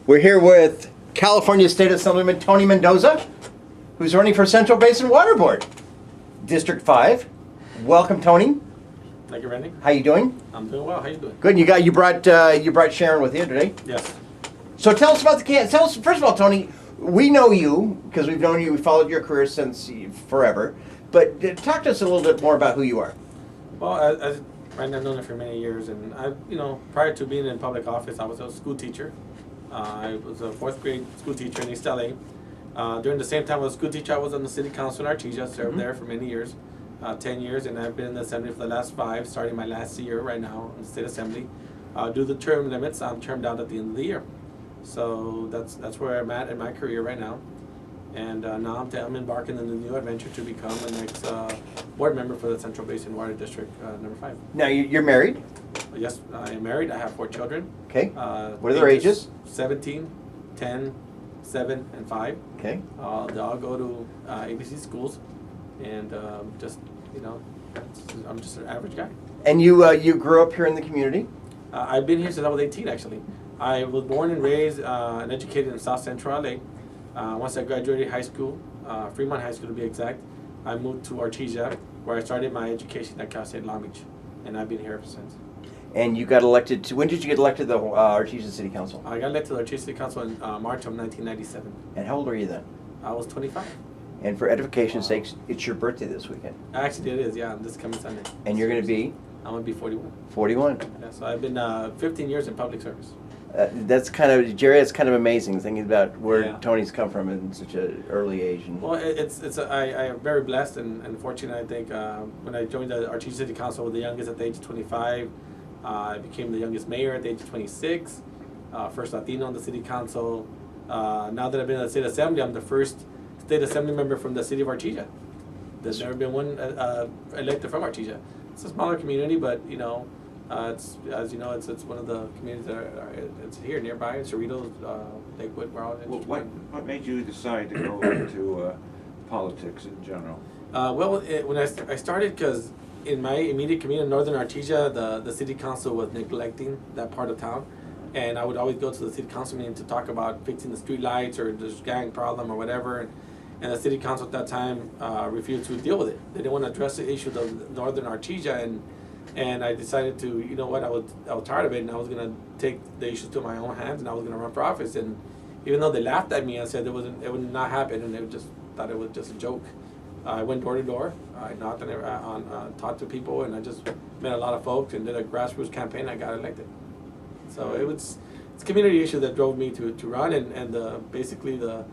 We're here with California State Assemblyman Tony Mendoza, who's running for Central Basin Water Board, District 5. Welcome, Tony. Thank you, Randy. How you doing? I'm doing well. How you doing? Good. You brought Sharon with you today. Yes. So tell us about the can. Tell us first of all, Tony. We know you because we've known you. We followed your career since forever. But talk to us a little bit more about who you are. Well, I've known her for many years, and prior to being in public office, I was a school teacher. I was a fourth grade school teacher in East LA. During the same time I was a school teacher, I was on the city council in Artesia, served there for many years, 10 years, and I've been in the assembly for the last 5, starting my last year right now in the state assembly. Due to the term limits, I'm termed out at the end of the year. So that's where I'm at in my career right now. And now I'm embarking on a new adventure to become the next board member for the Central Basin Water District, number 5. Now you're married? Yes, I am married. I have 4 children. Okay. What are their ages? 17, 10, 7, and 5. Okay. They all go to ABC schools, and I'm just an average guy. And you grew up here in the community? I've been here since I was 18, actually. I was born and raised and educated in South Central LA. Once I graduated high school, Fremont High School to be exact, I moved to Artesia, where I started my education at Cal State Long Beach, and I've been here ever since. And you got elected to, when did you get elected to the Artesia City Council? I got elected to the Artesia City Council in March of 1997. And how old are you then? I was 25. And for edification's sakes, it's your birthday this weekend. Actually, it is, yeah, this coming Sunday. And you're going to be? I'm going to be 41. 41. Yeah, so I've been 15 years in public service. That's kind of, Jerry, it's kind of amazing thinking about where Yeah. Tony's come from in such an early age. And Well, I am very blessed and fortunate, I think. When I joined the Artesia City Council, I was the youngest at the age of 25. I became the youngest mayor at the age of 26, first Latino on the city council. Now that I've been in the state assembly, I'm the first state assembly member from the city of Artesia. There's never been one elected from Artesia. It's a smaller community, but it's, as you know, it's one of the communities that it's here nearby. Cerritos, Lakewood, we're all in. Well, what made you decide to go into politics in general? When I started, because in my immediate community, Northern Artesia, the city council was neglecting that part of town, and I would always go to the city council meeting to talk about fixing the street lights or the gang problem or whatever, and the city council at that time refused to deal with it. They didn't want to address the issues of Northern Artesia, and I decided to, you know what, I was tired of it, and I was going to take the issues to my own hands, and I was going to run for office. And even though they laughed at me and said it would not happen, and they just thought it was just a joke, I went door to door. I knocked on talked to people, and I just met a lot of folks and did a grassroots campaign. I got elected. So it's a community issue that drove me to run, and basically the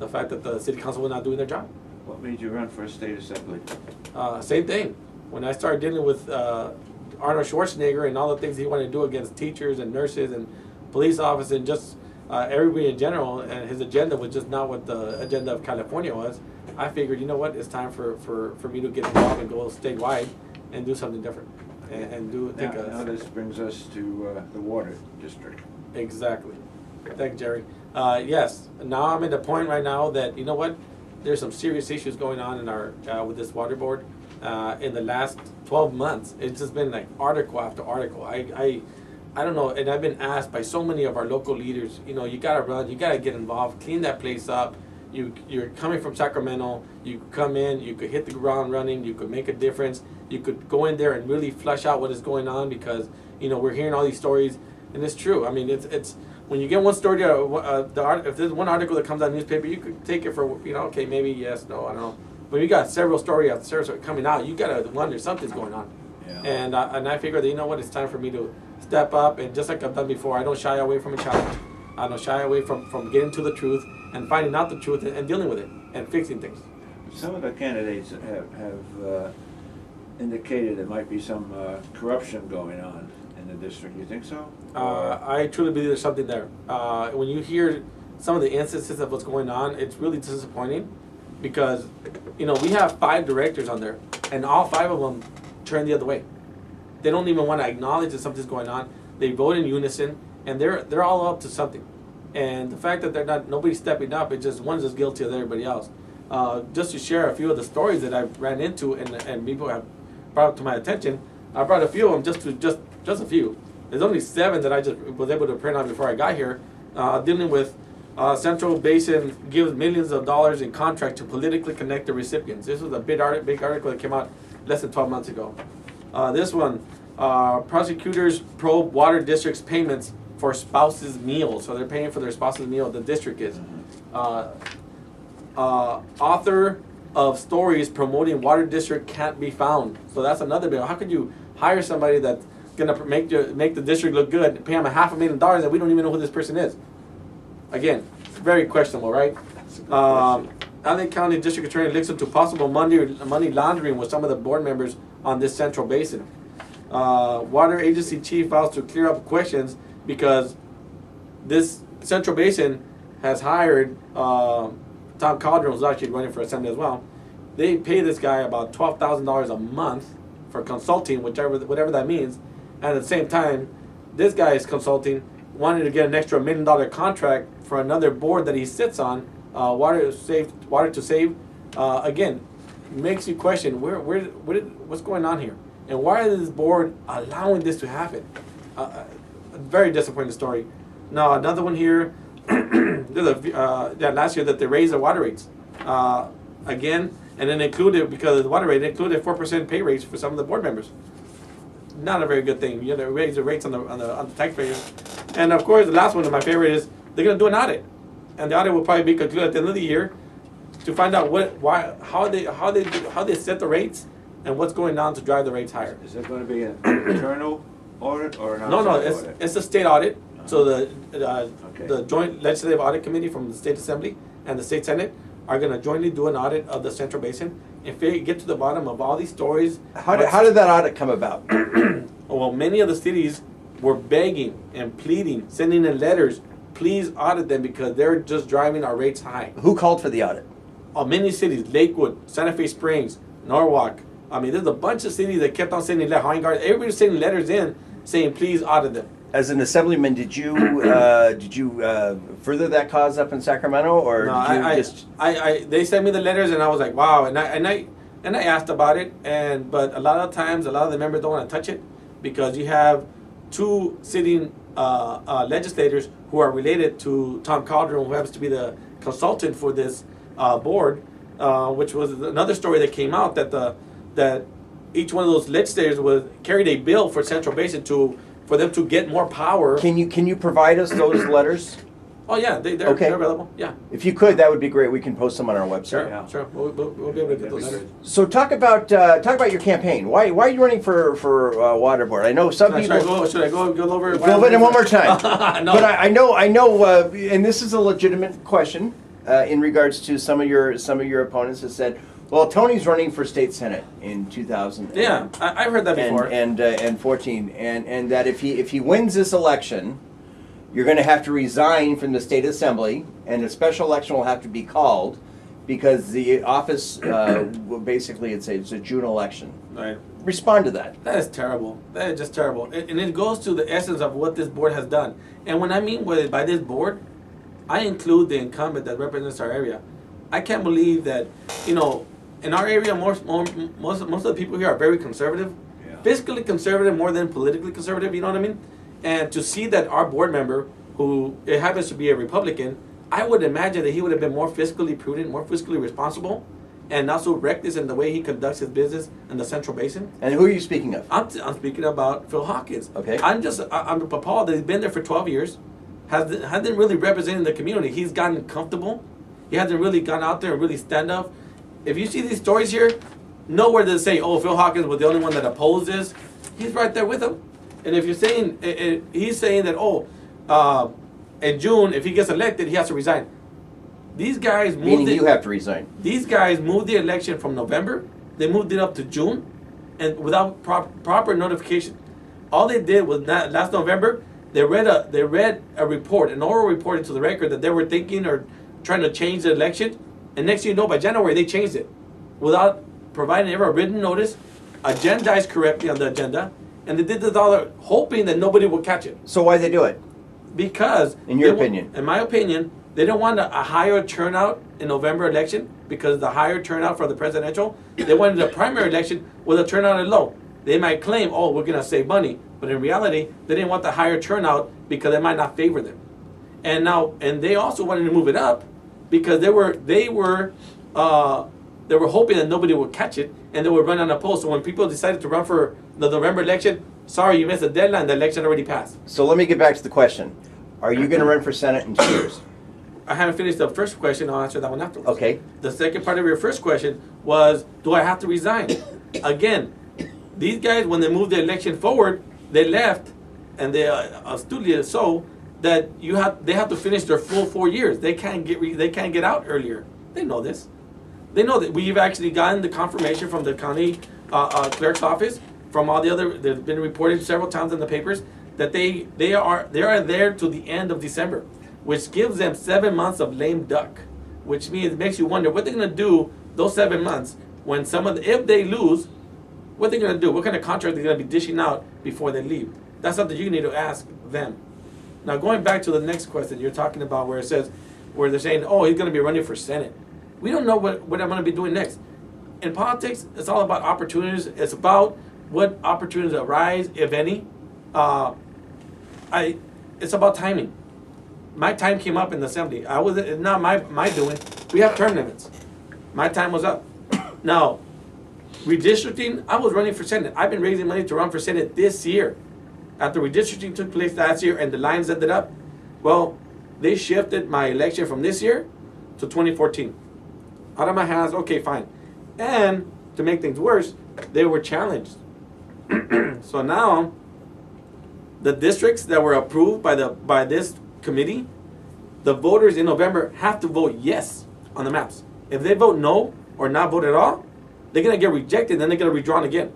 fact that the city council was not doing their job. What made you run for a state assembly? Same thing. When I started dealing with Arnold Schwarzenegger and all the things he wanted to do against teachers and nurses and police officers and just everybody in general, and his agenda was just not what the agenda of California was, I figured, you know what, it's time for me to get involved and go statewide and do something different. Now this brings us to the water district. Exactly. Thank you, Jerry. Yes, now I'm at the point right now that, you know what, there's some serious issues going on in our with this water board. In the last 12 months, it's just been like article after article. I don't know, and I've been asked by so many of our local leaders, you gotta run, you gotta get involved, clean that place up. You're coming from Sacramento, you could come in, you could hit the ground running, you could make a difference, you could go in there and really flesh out what is going on, because we're hearing all these stories, and it's true. I mean, it's when you get one story, if there's one article that comes out in the newspaper, you could take it for, okay, maybe yes, no, I don't know. But you got several stories after several stories coming out, you gotta wonder something's going on. Yeah. And I figured that, you know what, it's time for me to step up, and just like I've done before, I don't shy away from a challenge. I don't shy away from getting to the truth and finding out the truth and dealing with it and fixing things. Some of the candidates have indicated there might be some corruption going on in the district. You think so? I truly believe there's something there. When you hear some of the instances of what's going on, it's really disappointing, because we have 5 directors on there, and all 5 of them turn the other way. They don't even want to acknowledge that something's going on. They vote in unison, and they're all up to something. And the fact that nobody's stepping up, it's just one's as guilty as everybody else. Just to share a few of the stories that I've ran into and people have brought up to my attention, I brought a few of them, just a few. There's only 7 that I just was able to print on before I got here, dealing with Central Basin gives millions of dollars in contract to politically connect the recipients. This was a big article that came out less than 12 months ago. This one, prosecutors probe water district's payments for spouses' meals. So they're paying for their spouse's meal, the district is. Author of stories promoting water district can't be found. So that's another bill. How could you hire somebody that's gonna make the district look good, pay them $500,000 and we don't even know who this person is? Again, it's very questionable, right? LA County District Attorney looks into possible money laundering with some of the board members on this Central Basin. Water Agency Chief vows to clear up questions because this Central Basin has hired Tom Calderon, who's actually running for Assembly as well. They pay this guy about $12,000 a month for consulting, whatever that means. And at the same time, this guy is consulting, wanting to get an extra $1 million contract for another board that he sits on, Water to Save. Again, makes you question what's going on here, and why is this board allowing this to happen? A very disappointing story. Now another one here. Last year that they raised the water rates again, and then included, because of the water rate, they included 4% pay raise for some of the board members. Not a very good thing. You know, raise the rates on the taxpayers. And of course, the last one of my favorite is they're going to do an audit, and the audit will probably be concluded at the end of the year to find out how they set the rates and what's going on to drive the rates higher. Is it going to be an internal audit or an No, outside it's a state audit. So Okay. the Joint Legislative Audit Committee from the State Assembly and the State Senate are going to jointly do an audit of the Central Basin and get to the bottom of all these stories. How did that audit come about? Well, many of the cities were begging and pleading, sending in letters, please audit them because they're just driving our rates high. Who called for the audit? Many cities, Lakewood, Santa Fe Springs, Norwalk. I mean, there's a bunch of cities that kept on sending letters. Everybody's sending letters in saying, please audit them. As an assemblyman, did you further that cause up in Sacramento, or No, did you just? they sent me the letters and I was like, wow, and I asked about it, but a lot of times, a lot of the members don't want to touch it because you have two sitting legislators who are related to Tom Calderon, who happens to be the consultant for this board, which was another story that came out that each one of those legislators carried a bill for Central Basin for them to get more power. Can you provide us those letters? Oh yeah, they're Okay. available. Yeah. If you could, that would be great. We can post them on our website. Sure, Yeah. sure. We'll be able to get those letters. So talk about your campaign. Why are you running for water board? I know some people. Should I go over it? Go over it one more time. No. But I know, and this is a legitimate question in regards to some of your opponents that said, well, Tony's running for state senate in 2000. Yeah, I've heard that before. And 14, and that if he wins this election, you're going to have to resign from the state assembly, and a special election will have to be called because the office basically it's a June election. Right. Respond to that. That is terrible. That is just terrible. And it goes to the essence of what this board has done. And when I mean by this board, I include the incumbent that represents our area. I can't believe that, in our area, most of the people here are very conservative, Yeah. fiscally conservative more than politically conservative. You know what I mean? And to see that our board member, who it happens to be a Republican, I would imagine that he would have been more fiscally prudent, more fiscally responsible, and not so reckless in the way he conducts his business in the Central Basin. And who are you speaking of? I'm speaking about Phil Hawkins. Okay. I'm appalled that he's been there for 12 years, hasn't really represented the community. He's gotten comfortable. He hasn't really gone out there and really stand up. If you see these stories here, nowhere does it say, oh, Phil Hawkins was the only one that opposed this. He's right there with him. And if you're saying, he's saying that, in June, if he gets elected, he has to resign. These guys moved Meaning you have to resign. These guys moved the election from November. They moved it up to June, and without proper notification. All they did was last November. They read a report, an oral report into the record that they were thinking or trying to change the election. And next thing you know, by January, they changed it without providing ever a written notice, agendized correctly on the agenda, and they did this all hoping that nobody would catch it. So why they do it? Because, in your opinion, in my opinion, they don't want a higher turnout in November election because the higher turnout for the presidential. They wanted the primary election with a turnout at low. They might claim, we're going to save money, but in reality, they didn't want the higher turnout because they might not favor them. and they also wanted to move it up because they were hoping that nobody would catch it, and they would run unopposed. So when people decided to run for the November election, sorry, you missed the deadline. The election already passed. So let me get back to the question. Are you going to run for Senate in 2 years? I haven't finished the first question. I'll answer that one afterwards. Okay. The second part of your first question was, do I have to resign? Again, these guys, when they moved the election forward, they left, and they astutely so that they have to finish their full 4 years. They can't get out earlier. They know this. They know that we've actually gotten the confirmation from the county clerk's office, from all the other. There's been reported several times in the papers that they are there to the end of December, which gives them 7 months of lame duck, which means it makes you wonder what they're going to do those 7 months when if they lose, what they're going to do, what kind of contract they're going to be dishing out before they leave. That's something you need to ask them. Now, going back to the next question you're talking about, where they're saying, oh, he's going to be running for Senate. We don't know what I'm going to be doing next. In politics, it's all about opportunities. It's about what opportunities arise, if any. It's about timing. My time came up in the assembly. It's not my doing. We have term limits. My time was up. Now, redistricting, I was running for Senate. I've been raising money to run for Senate this year. After redistricting took place last year and the lines ended up, well, they shifted my election from this year to 2014. Out of my hands, okay, fine. And to make things worse, they were challenged. So now, the districts that were approved by this committee, the voters in November have to vote yes on the maps. If they vote no or not vote at all, they're going to get rejected, then they're going to be redrawn again.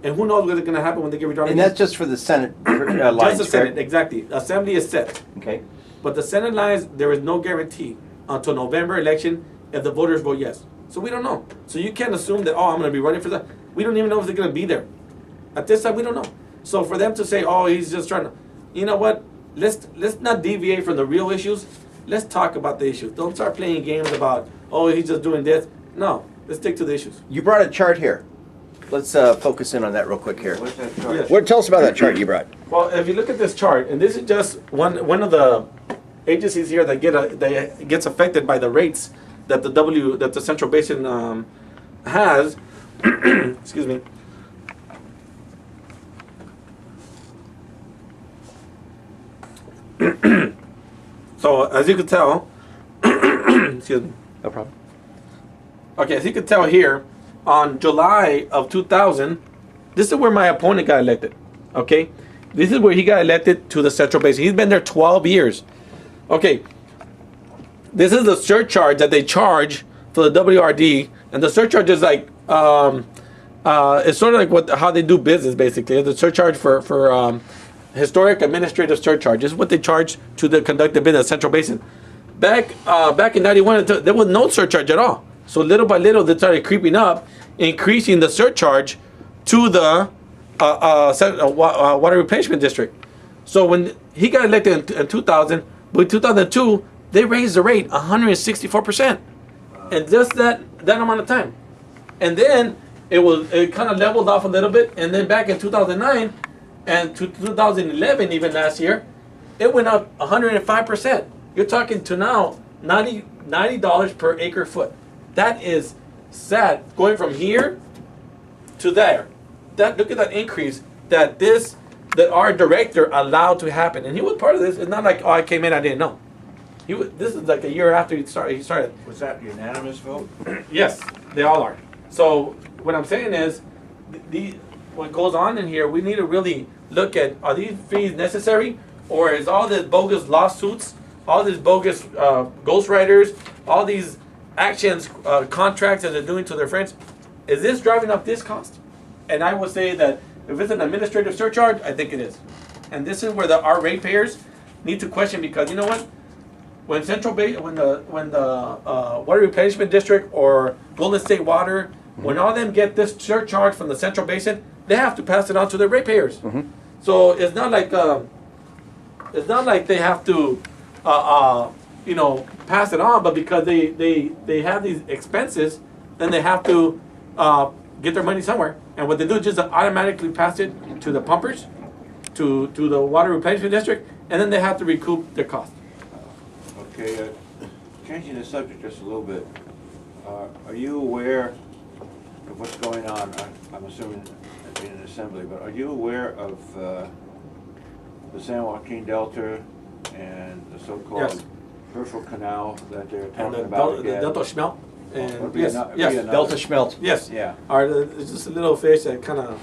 And who knows what's going to happen when they get redrawn again. And that's just for the Senate lines, just the Senate, correct? exactly. Assembly is set. Okay. But the Senate lines, there is no guarantee until November election if the voters vote yes. So we don't know. So you can't assume that, oh, I'm going to be running for that. We don't even know if they're going to be there. At this time, we don't know. So for them to say, oh, he's just trying to, you know what? Let's not deviate from the real issues. Let's talk about the issues. Don't start playing games about, oh, he's just doing this. No, let's stick to the issues. You brought a chart here. Let's focus in on that real quick here. What's that chart? Yes. Tell us about that chart you brought. Well, if you look at this chart, and this is just one of the agencies here that gets affected by the rates that the Central Basin has. Excuse me. So as you can tell, excuse me. No problem. Okay, as you can tell here, on July of 2000, this is where my opponent got elected. Okay, this is where he got elected to the Central Basin. He's been there 12 years. Okay, this is the surcharge that they charge for the WRD, and the surcharge is like it's sort of like how they do business basically. The surcharge for historic administrative surcharge is what they charge to conduct the business Central Basin. Back in '91, there was no surcharge at all. So little by little, they started creeping up, increasing the surcharge to the water replenishment district. So when he got elected in 2000, but in 2002, they raised the rate 164%, and just that amount of time. And then it kind of leveled off a little bit, and then back in 2009 and to 2011, even last year, it went up 105%. You're talking to now $90 per acre foot. That is sad, going from here to there. Look at that increase that our director allowed to happen, and he was part of this. It's not like, oh, I came in, I didn't know. This is like a year after he started. Was that unanimous vote? Yes, they all are. So what I'm saying is, what goes on in here, we need to really look at, are these fees necessary, or is all this bogus lawsuits, all these bogus ghostwriters, all these actions, contracts that they're doing to their friends, is this driving up this cost? And I would say that if it's an administrative surcharge, I think it is. And this is where our ratepayers need to question, because you know what? When the Water Replenishment District or Golden State Water, when all of them get this surcharge from the Central Basin, they have to pass it on to their ratepayers. Mm-hmm. So it's not like they have to pass it on, but because they have these expenses, then they have to get their money somewhere. And what they do is just automatically pass it to the pumpers, to the Water Replenishment District, and then they have to recoup their cost. Okay, changing the subject just a little bit, are you aware of what's going on? I'm assuming in an assembly, but are you aware of the San Joaquin Delta and the so-called Yes. Herschel Canal that they're And talking the, about the again? Delta Schmelt. And Would be yes, ano- be yes, another- Delta Schmelt. yes. Yeah. It's just a little fish that kind of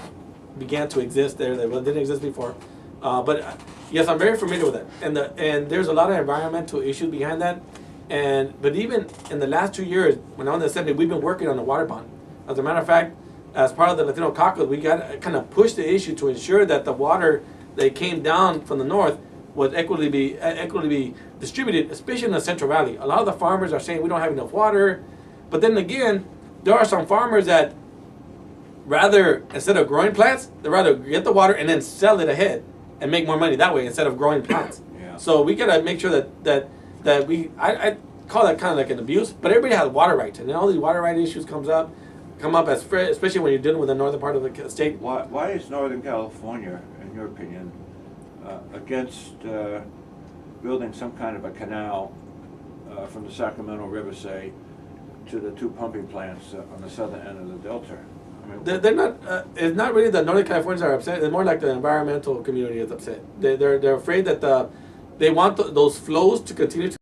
began to exist there that didn't exist before. But yes, I'm very familiar with that. And there's a lot of environmental issues behind that. But even in the last 2 years, when I was in the Assembly, we've been working on the water bond. As a matter of fact, as part of the Latino caucus, we got to kind of push the issue to ensure that the water that came down from the north would equitably be distributed, especially in the Central Valley. A lot of the farmers are saying we don't have enough water. But then again, there are some farmers that rather, instead of growing plants, they rather get the water and then sell it ahead and make more money that way instead of growing plants. Yeah. So we gotta make sure that I call that kind of like an abuse, but everybody has water rights, and then all these water right issues come up especially when you're dealing with the northern part of the state. Why is Northern California, in your opinion, against building some kind of a canal from the Sacramento River, say, to the two pumping plants on the southern end of the Delta? I mean, They're not. It's not really that Northern Californians are upset. It's more like the environmental community is upset. They're afraid that they want those flows to continue to